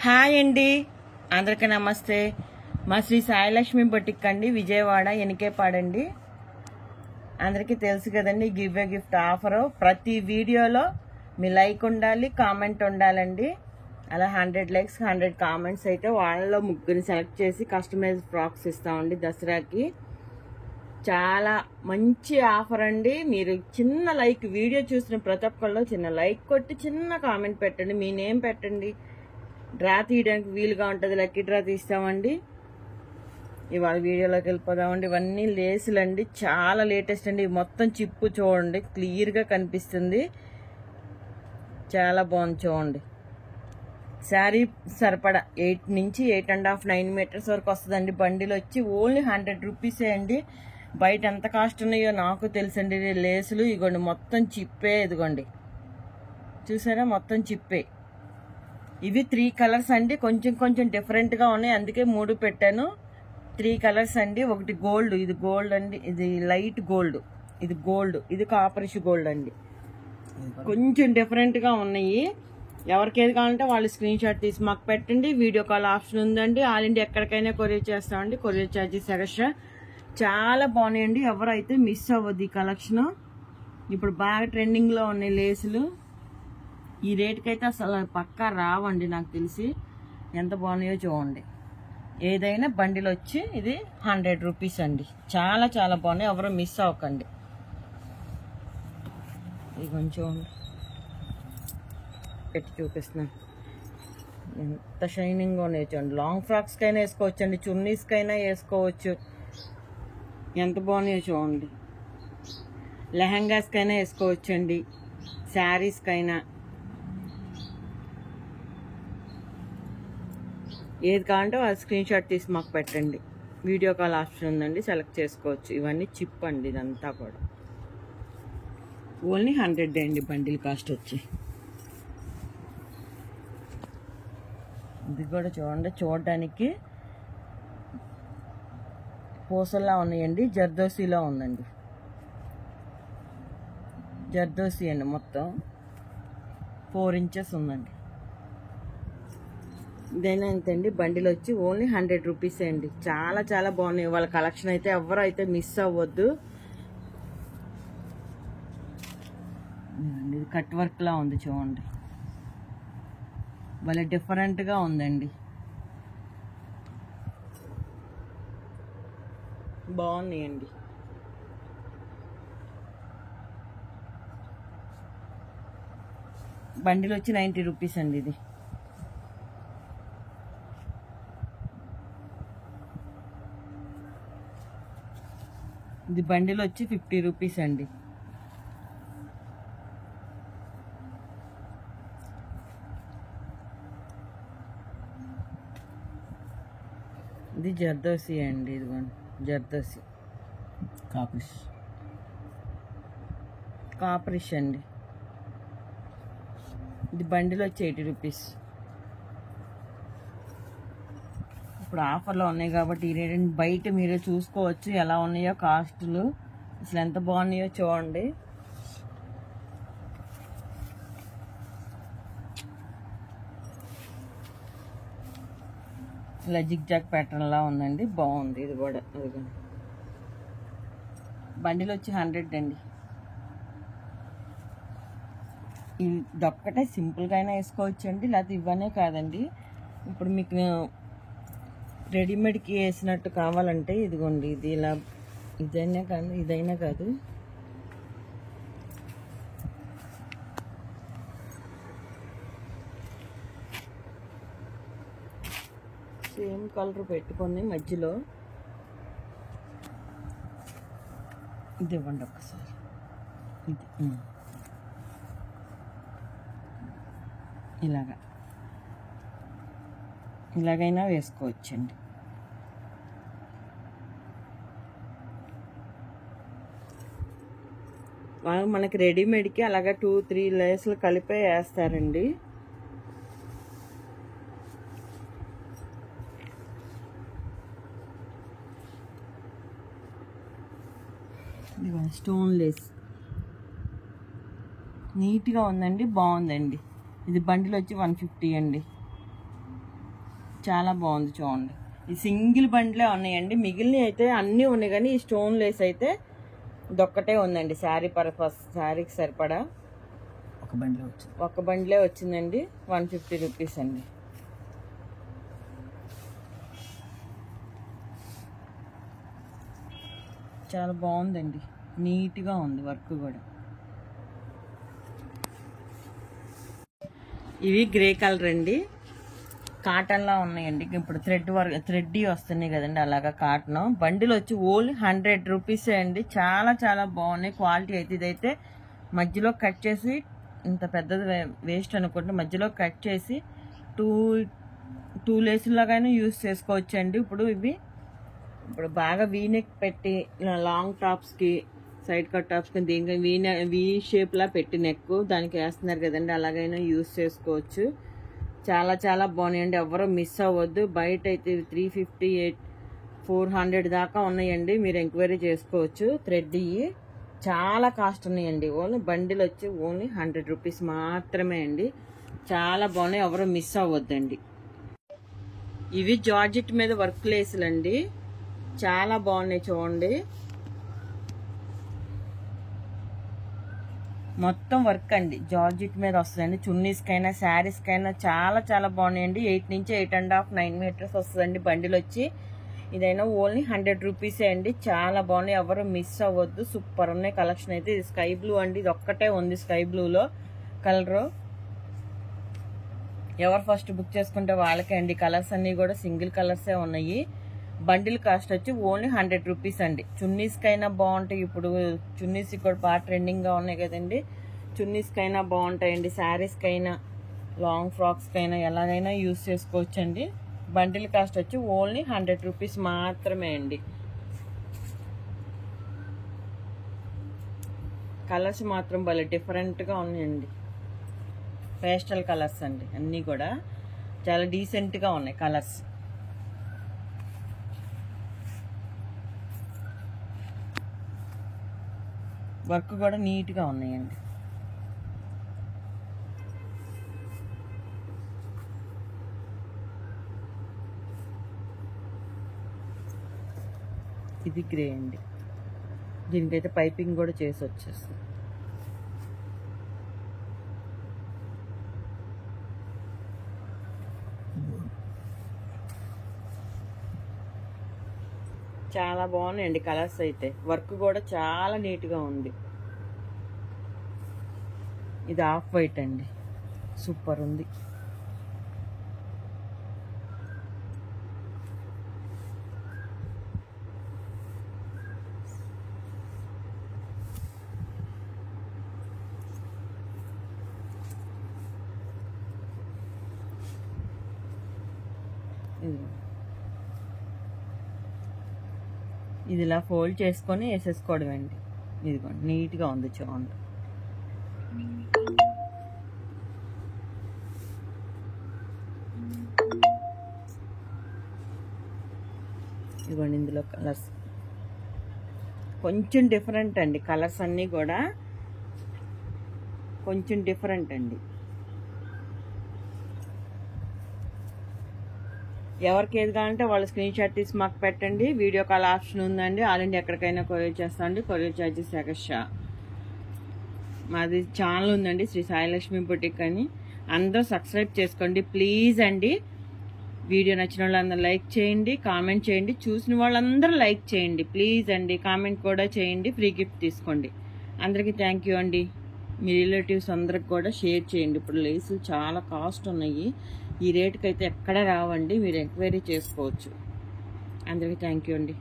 Hi అండి, అందరికీ నమస్తే. మా శ్రీ సాయిలక్ష్మి బొటిక్ అండి, విజయవాడ ఎనికేపాడండి. అందరికీ తెలుసు కదండి, గివ్ ఏ గిఫ్ట్ ఆఫర్. ప్రతి వీడియోలో మీ లైక్ ఉండాలి, కామెంట్ ఉండాలండి. అలా 100 లైక్స్ 100 కామెంట్స్ అయితే వాళ్ళలో ముగ్గురిని సెలెక్ట్ చేసి కస్టమైజ్ ఫ్రాక్స్ ఇస్తామండి దసరాకి. చాలా మంచి ఆఫర్ అండి. మీరు చిన్న లైక్, వీడియో చూసిన ప్రతి ఒక్కళ్ళు చిన్న లైక్ కొట్టి చిన్న కామెంట్ పెట్టండి, మీ నేమ్ పెట్టండి. డ్రా తీయడానికి వీలుగా ఉంటుంది, లక్కీ డ్రా తీస్తామండి. ఇవాళ వీడియోలోకి వెళ్ళిపోదామండి. ఇవన్నీ లేసులు అండి, చాలా లేటెస్ట్ అండి. మొత్తం చిప్పు చూడండి, క్లియర్గా కనిపిస్తుంది. చాలా బాగుంది చూడండి. శారీ సరిపడా 8 నుంచి 8.5 9 మీటర్స్ వరకు వస్తుందండి. బండిలు వచ్చి ఓన్లీ 100 రూపీసే అండి. బయట ఎంత కాస్ట్ ఉన్నాయో నాకు తెలుసండి. లేసులు ఇగోండి, మొత్తం చిప్పే. ఇదిగోండి చూసారా, మొత్తం చిప్పే. ఇవి 3 కలర్స్ అండి, కొంచెం కొంచెం డిఫరెంట్గా ఉన్నాయి, అందుకే 3 పెట్టాను. 3 కలర్స్ అండి. ఒకటి గోల్డ్, ఇది గోల్డ్ అండి, ఇది లైట్ గోల్డ్, ఇది గోల్డ్, ఇది కాపరిష్ గోల్డ్ అండి. కొంచెం డిఫరెంట్గా ఉన్నాయి. ఎవరికి ఏది కావాలంటే వాళ్ళు స్క్రీన్ షాట్ తీసి మాకు పెట్టండి. వీడియో కాల్ ఆప్షన్ ఉందండి. ఆల్ ఇండియా ఎక్కడికైనా కొరియర్ చేస్తామండి. Courier charges extra. చాలా బాగున్నాయండి, ఎవరైతే మిస్ అవ్వద్దు ఈ కలెక్షన్. ఇప్పుడు బాగా ట్రెండింగ్లో ఉన్నాయి లేసులు. ఈ రేట్కి అయితే అసలు పక్కా రావండి నాకు తెలిసి. ఎంత బాగున్నాయో చూడండి. ఏదైనా బండిలు వచ్చి ఇది 100 రూపీస్ అండి. చాలా చాలా బాగున్నాయి, ఎవరు మిస్ అవ్వకండి. ఇది కొంచెం పెట్టి చూపిస్తున్నాను, ఎంత షైనింగ్గా ఉన్నాయి చూడండి. లాంగ్ ఫ్రాక్స్కైనా వేసుకోవచ్చు అండి, చున్నీస్కైనా వేసుకోవచ్చు. ఎంత బాగున్నాయో చూడండి. లెహంగాస్కైనా వేసుకోవచ్చు అండి, శారీస్కైనా. ఏది కావాలంటే వాళ్ళు స్క్రీన్ షాట్ తీసి మాకు పెట్టండి. వీడియో కాల్ ఆప్షన్ ఉందండి, సెలెక్ట్ చేసుకోవచ్చు. ఇవన్నీ చిప్ అండి, ఇదంతా కూడా ఓన్లీ 100 అండి బండిల్ కాస్ట్ వచ్చి. ఇది కూడా చూడండి, చూడడానికి పూసల్లా ఉన్నాయండి. జర్దోసీలో ఉందండి, జర్దోసీ అండి. మొత్తం 4 ఇంచెస్ ఉందండి. ఇదైనా ఎంతండి, బండిలు వచ్చి ఓన్లీ 100 రూపీస్ అండి. చాలా చాలా బాగున్నాయి వాళ్ళ కలెక్షన్ అయితే, ఎవరు అయితే మిస్ అవ్వద్దు. ఇది కట్ వర్క్ లా ఉంది చూడండి, వాళ్ళ డిఫరెంట్గా ఉందండి, బాగున్నాయండి. బండిలు వచ్చి 90 రూపీస్ అండి. ఇది బండిల్ వచ్చి 50 రూపీస్ అండి. ఇది జర్దోసి అండి, ఇదిగోండి జర్దోసి కాపరిష్ అండి. ఇది బండిల్ వచ్చి 80 రూపీస్. ఇప్పుడు ఆఫర్లో ఉన్నాయి కాబట్టి ఈ రేట్. బయట మీరే చూసుకోవచ్చు ఎలా ఉన్నాయో కాస్టులు, అసలు ఎంత బాగున్నాయో చూడండి. ఇలా జిగ్ జాగ్ ప్యాటర్న్లా ఉందండి, బాగుంది. ఇది కూడా బండిలు వచ్చి 100 అండి. ఇదొక్కటే సింపుల్గా అయినా వేసుకోవచ్చు అండి, లేకపోతే ఇవన్నీ కాదండి. ఇప్పుడు మీకు రెడీమేడ్కి వేసినట్టు కావాలంటే ఇదిగోండి, ఇది ఇలా ఇదైనా కాదు సేమ్ కలర్ పెట్టుకొని మధ్యలో ఇది ఇవ్వండి ఒకసారి. ఇది ఇలాగైనా వేసుకోవచ్చండి. మనకి రెడీమేడ్కి అలాగా 2-3 లేసులు కలిపే వేస్తారండి. స్టోన్ లేస్ నీట్గా ఉందండి, బాగుందండి. ఇది బండిల్ వచ్చి 150 అండి. చాలా బాగుంది చూడండి. ఈ సింగిల్ బండ్లే ఉన్నాయండి, మిగిలినవి అయితే అన్నీ ఉన్నాయి, కానీ ఈ స్టోన్ లేస్ అయితే ఇదొక్కటే ఉందండి. శారీ పర్పస్, శారీకి సరిపడా ఒక బండ్లే వచ్చిందండి. 150 రూపీస్ అండి. చాలా బాగుందండి, నీట్గా ఉంది వర్క్ కూడా. ఇవి గ్రే కలర్ అండి, కాటన్లా ఉన్నాయండి. ఇప్పుడు థ్రెడ్ వస్తున్నాయి కదండి, అలాగా కాటన్. బండిల్ వచ్చి ఓన్లీ 100 రూపీసే అండి. చాలా చాలా బాగున్నాయి క్వాలిటీ అయితే. ఇదైతే మధ్యలో కట్ చేసి, ఇంత పెద్దది వేస్ట్ అనుకుంటే మధ్యలో కట్ చేసి టూ లేసులాగానే యూజ్ చేసుకోవచ్చు అండి. ఇప్పుడు బాగా వీనెక్ పెట్టి లాంగ్ టాప్స్కి, సైడ్ కట్ టాప్స్కి, దీనికి వీ షేప్లా పెట్టి నెక్ దానికి వేస్తున్నారు కదండి, అలాగైనా యూజ్ చేసుకోవచ్చు. చాలా చాలా బాగున్నాయండి, ఎవరో మిస్ అవ్వద్దు. బయట అయితే 350, 400 దాకా ఉన్నాయండి, మీరు ఎంక్వైరీ చేసుకోవచ్చు. థ్రెడ్ ఇవి చాలా కాస్ట్ ఉన్నాయండి. ఓన్లీ బండిల్ వచ్చి ఓన్లీ 100 రూపీస్ మాత్రమే అండి. చాలా బాగున్నాయి, ఎవరో మిస్ అవ్వద్దండి. ఇవి జార్జెట్ మీద వర్క్ లేసులండి, చాలా బాగున్నాయి చూడండి. మొత్తం వర్క్ అండి, జార్జెట్ మీద వస్తుందండి. చున్నీస్కైనా శారీస్కైనా చాలా చాలా బాగున్నాయండి. 8 నుంచి 8.5, 9 మీటర్స్ వస్తుందండి బండిల్ వచ్చి. ఇదైనా ఓన్లీ 100 రూపీసే అండి. చాలా బాగున్నాయి, ఎవరు మిస్ అవ్వద్దు. సూపర్ ఉన్నాయి కలెక్షన్ అయితే. ఇది స్కై బ్లూ అండి, ఇది ఒక్కటే ఉంది స్కై బ్లూలో కలరు. ఎవరు ఫస్ట్ బుక్ చేసుకుంటే వాళ్ళకే అండి. కలర్స్ అన్నీ కూడా సింగిల్ కలర్సే ఉన్నాయి. బండిల్ కాస్ట్ వచ్చి ఓన్లీ 100 రూపీస్ అండి. చున్నీస్కైనా బాగుంటాయి, ఇప్పుడు చున్నీస్ కూడా బాగా ట్రెండింగ్గా ఉన్నాయి కదండి. చున్నీస్కైనా బాగుంటాయండి, శారీస్కైనా, లాంగ్ ఫ్రాక్స్కైనా ఎలాగైనా యూజ్ చేసుకోవచ్చండి. బండిల్ కాస్ట్ వచ్చి ఓన్లీ 100 రూపీస్ మాత్రమే అండి. కలర్స్ మాత్రం భలే డిఫరెంట్గా ఉన్నాయండి, పేస్టల్ కలర్స్ అండి. అన్నీ కూడా చాలా డీసెంట్గా ఉన్నాయి కలర్స్. వర్క్ కూడా నీట్గా ఉన్నాయండి. ఇది గ్రే అండి, దీనికైతే పైపింగ్ కూడా చేసి వచ్చేస్తుంది. చాలా బాగున్నాయండి కలర్స్ అయితే. వర్క్ కూడా చాలా నీట్గా ఉంది. ఇది ఆఫ్ వైట్ అండి, సూపర్ ఉంది. ఇది ఇలా ఫోల్డ్ చేసుకొని వేసేసుకోవడం అండి. ఇదిగోండి నీట్గా ఉంది చూడండి. ఇదిగోండి ఇందులో కలర్స్ కొంచెం డిఫరెంట్ అండి. కలర్స్ అన్నీ కూడా కొంచెం డిఫరెంట్ అండి. ఎవరికి ఏది కావాలంటే వాళ్ళు స్క్రీన్ షాట్ తీసి మాకు పెట్టండి. వీడియో కాల్ ఆప్షన్ ఉందండి. ఆల్ ఇండియా ఎక్కడికైనా కొరియర్ చేస్తామండి. Courier charges extra. మాది ఛానల్ ఉందండి, శ్రీ సాయిలక్ష్మి బొటిక్ అని. అందరూ సబ్స్క్రైబ్ చేసుకోండి ప్లీజ్ అండి. వీడియో నచ్చిన వాళ్ళందరూ లైక్ చేయండి, కామెంట్ చేయండి. చూసిన వాళ్ళందరూ లైక్ చేయండి ప్లీజ్ అండి. కామెంట్ కూడా చేయండి, ఫ్రీ గిఫ్ట్ తీసుకోండి. అందరికీ థ్యాంక్ యూ అండి. మీ రిలేటివ్స్ అందరికి కూడా షేర్ చేయండి. ఇప్పుడు లేసులు చాలా కాస్ట్ ఉన్నాయి, ఈ రేటుకి అయితే ఎక్కడ రావండి, మీరు ఎంక్వైరీ చేసుకోవచ్చు. అందరికీ థ్యాంక్ యూ అండి.